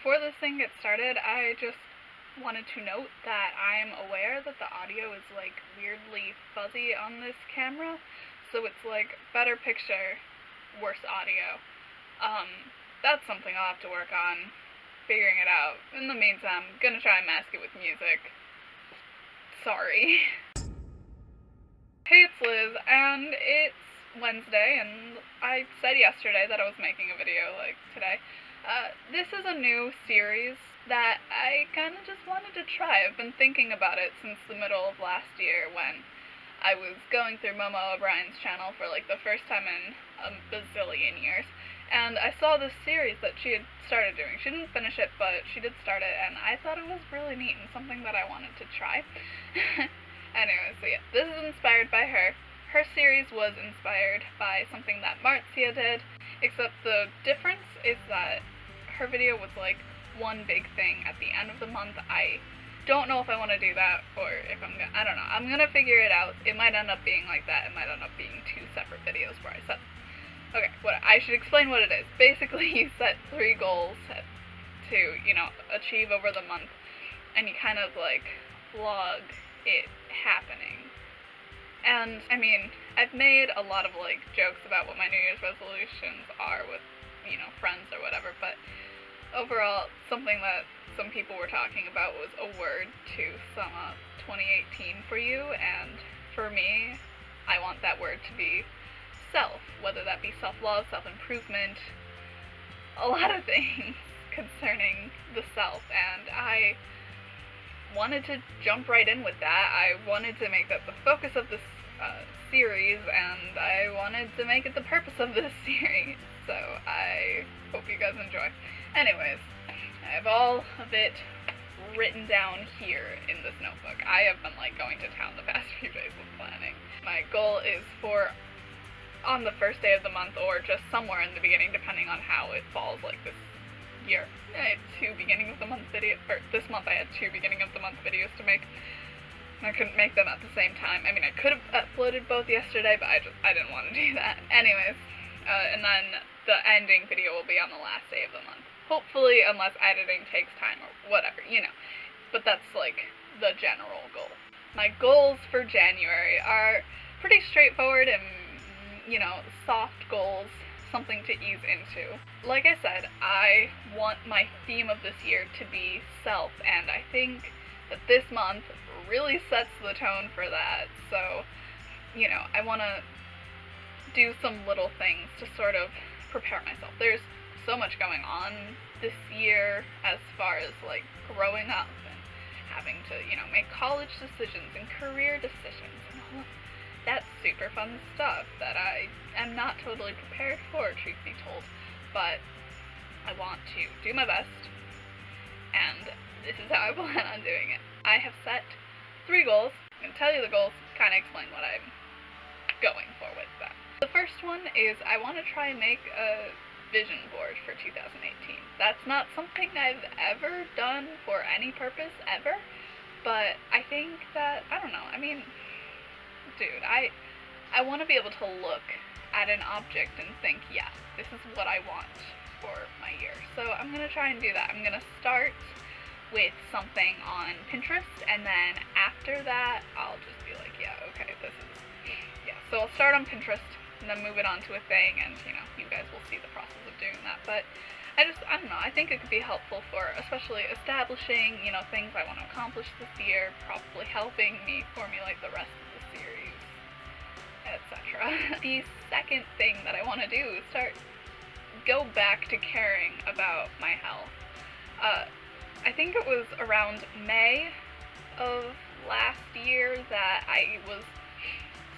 Before this thing gets started, I just wanted to note that I'm aware that the audio is like weirdly fuzzy on this camera, so it's like better picture, worse audio. That's something I'll have to work on figuring it out. In the meantime, I'm gonna try and mask it with music. Sorry. Hey, it's Liz, and it's Wednesday, and I said yesterday that I was making a video, like, today. This is a new series that I kind of just wanted to try. I've been thinking about it since the middle of last year when I was going through Momo O'Brien's channel for, like, the first time in a bazillion years, and I saw this series that she had started doing. She didn't finish it, but she did start it, and I thought it was really neat and something that I wanted to try. Anyway, so yeah, this is inspired by her. Her series was inspired by something that Marzia did, except the difference is that her video was like one big thing at the end of the month. I don't know if I want to do that, or if I don't know. I'm gonna figure it out. It might end up being like that. It might end up being two separate videos where I set. Okay, I should explain what it is. Basically, you set 3 goals to, achieve over the month, and you kind of like vlog it happening. And I mean, I've made a lot of like jokes about what my New Year's resolutions are with, friends or whatever, but overall, something that some people were talking about was a word to sum up 2018 for you, and for me, I want that word to be self, whether that be self-love, self-improvement, a lot of things concerning the self, and I wanted to jump right in with that. I wanted to make that the focus of this series, and I wanted to make it the purpose of this series, so I hope you guys enjoy. Anyways, I have all of it written down here in this notebook. I have been like going to town the past few days with planning. My goal is for on the first day of the month, or just somewhere in the beginning, depending on how it falls, like this year. I had 2 beginning of the month videos, or this month I had 2 beginning of the month videos to make. I couldn't make them at the same time. I mean, I could have uploaded both yesterday, but I didn't want to do that. Anyways, and then the ending video will be on the last day of the month. Hopefully, unless editing takes time or whatever, But that's like the general goal. My goals for January are pretty straightforward and, soft goals. Something to ease into. Like I said, I want my theme of this year to be self, and I think that this month really sets the tone for that. So, I want to do some little things to sort of prepare myself. There's so much going on this year as far as like growing up and having to, make college decisions and career decisions and all of that's super fun stuff that I am not totally prepared for, truth be told, but I want to do my best, and this is how I plan on doing it. I have set 3 goals. I'm going to tell you the goals, kind of explain what I'm going for with them. The first one is I want to try and make a vision board for 2018. That's not something I've ever done for any purpose, ever, but I think that, I don't know, dude, I want to be able to look at an object and think, yeah, this is what I want for my year. So I'm going to try and do that. I'm going to start with something on Pinterest, and then after that, I'll just be like, yeah, okay, So I'll start on Pinterest, and then move it on to a thing, and, you guys will see the process of doing that. But I don't know, I think it could be helpful for especially establishing, things I want to accomplish this year, probably helping me formulate the rest of the series, etc. The second thing that I want to do is go back to caring about my health. I think it was around May of last year that I was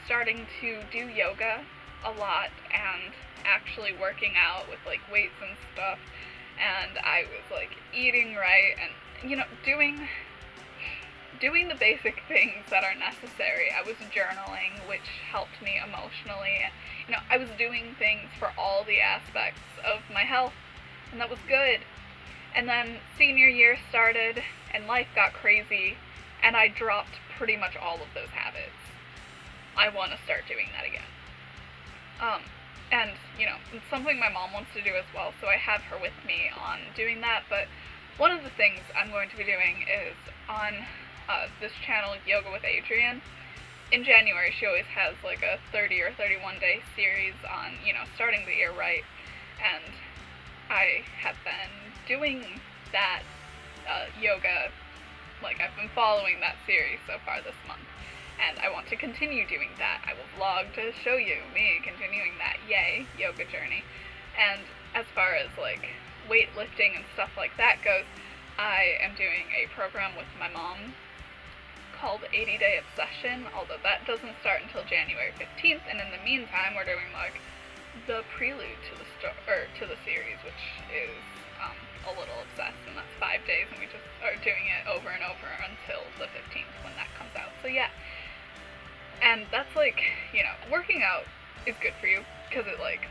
starting to do yoga a lot and actually working out with like weights and stuff, and I was like eating right and doing the basic things that are necessary. I was journaling, which helped me emotionally, and I was doing things for all the aspects of my health, and that was good. And then senior year started and life got crazy, and I dropped pretty much all of those habits. I want to start doing that again. And, it's something my mom wants to do as well, so I have her with me on doing that, but one of the things I'm going to be doing is on this channel, Yoga with Adriene. In January, she always has like a 30 or 31 day series on, starting the year right, and I have been doing that yoga, like I've been following that series so far this month, and I want to continue doing that. I will vlog to show you me continuing that, yay, yoga journey. And as far as like weightlifting and stuff like that goes, I am doing a program with my mom called 80 Day Obsession, although that doesn't start until January 15th, and in the meantime we're doing like the prelude to the series, which is a little obsessed, and that's 5 days, and we just are doing it over and over until the 15th when that comes out. So yeah, and that's like, working out is good for you because it like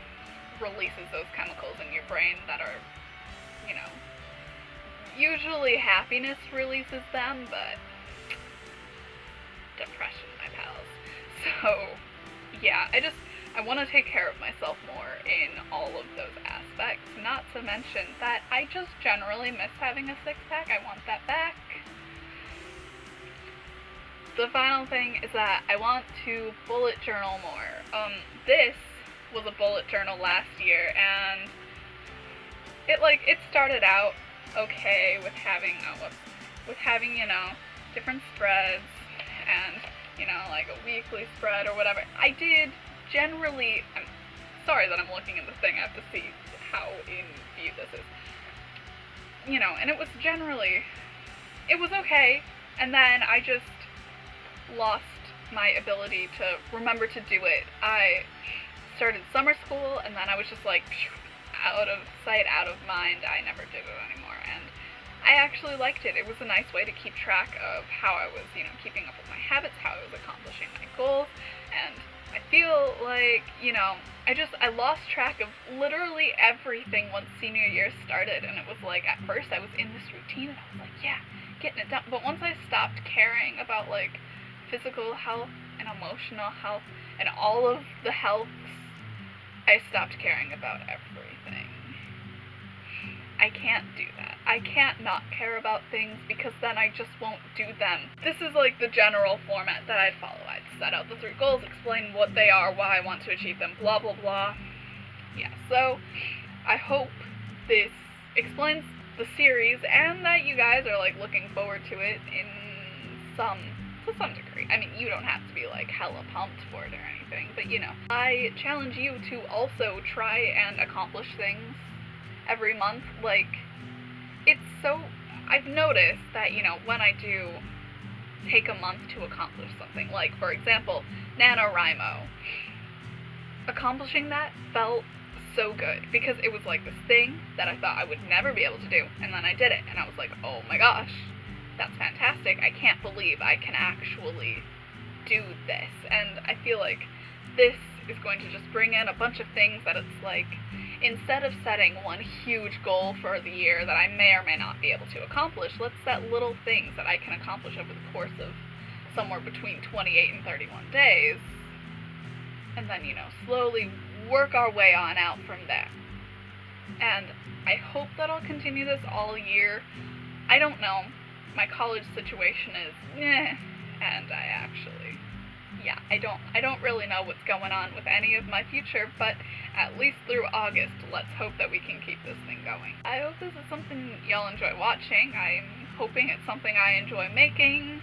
releases those chemicals in your brain that are, usually happiness releases them, but depression, my pals. So yeah, I want to take care of myself more in all of those aspects, not to mention that I just generally miss having a six-pack. I want that back. The final thing is that I want to bullet journal more. This was a bullet journal last year, and it started out okay with having, different spreads, and, like a weekly spread or whatever. I did generally, I'm sorry that I'm looking at the thing, I have to see how in view this is, and it was okay, and then I just lost my ability to remember to do it. I started summer school, and then I was just like, out of sight, out of mind. I never did it anymore, and I actually liked it. It was a nice way to keep track of how I was, keeping up with my habits, how I was accomplishing my goals, and I feel like, I lost track of literally everything once senior year started, and it was like, at first I was in this routine, and I was like, yeah, getting it done, but once I stopped caring about, like, physical health and emotional health and all of the healths, I stopped caring about everything. I can't do that. I can't not care about things, because then I just won't do them. This is like the general format that I'd follow. I'd set out the 3 goals, explain what they are, why I want to achieve them, blah blah blah. Yeah, so I hope this explains the series, and that you guys are like looking forward to it to some degree. I mean, you don't have to be like hella pumped for it or anything, but I challenge you to also try and accomplish things every month. Like, I've noticed that, when I do take a month to accomplish something, like, for example, NaNoWriMo, accomplishing that felt so good, because it was like this thing that I thought I would never be able to do, and then I did it, and I was like, oh my gosh, that's fantastic, I can't believe I can actually do this. And I feel like this is going to just bring in a bunch of things that it's like, instead of setting one huge goal for the year that I may or may not be able to accomplish, let's set little things that I can accomplish over the course of somewhere between 28 and 31 days, and then, slowly work our way on out from there. And I hope that I'll continue this all year. I don't know. My college situation is and I don't really know what's going on with any of my future, but at least through August, let's hope that we can keep this thing going. I hope this is something y'all enjoy watching. I'm hoping it's something I enjoy making,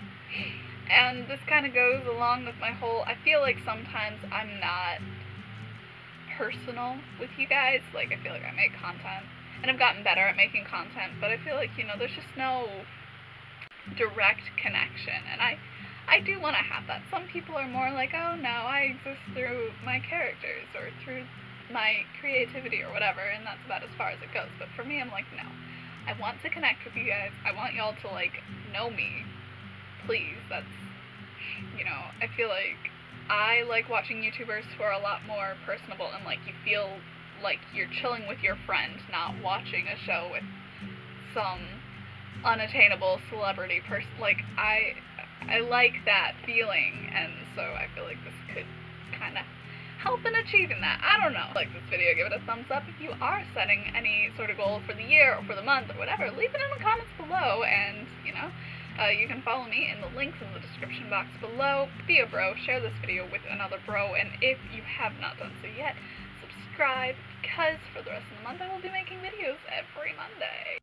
and this kind of goes along with my whole, I feel like sometimes I'm not personal with you guys. Like, I feel like I make content, and I've gotten better at making content, but I feel like, there's just no direct connection, and I do want to have that. Some people are more like, oh no, I exist through my characters or through my creativity or whatever, and that's about as far as it goes. But for me, I'm like, no, I want to connect with you guys. I want y'all to like know me, please. That's, I feel like I like watching YouTubers who are a lot more personable, and like you feel like you're chilling with your friend, not watching a show with some unattainable celebrity person. Like, I like that feeling, and so I feel like this could kind of help in achieving that. I don't know. Like this video, give it a thumbs up. If you are setting any sort of goal for the year or for the month or whatever, leave it in the comments below, and, you know, you can follow me in the links in the description box below. Be a bro, share this video with another bro, and if you have not done so yet, subscribe, because for the rest of the month I will be making videos every Monday.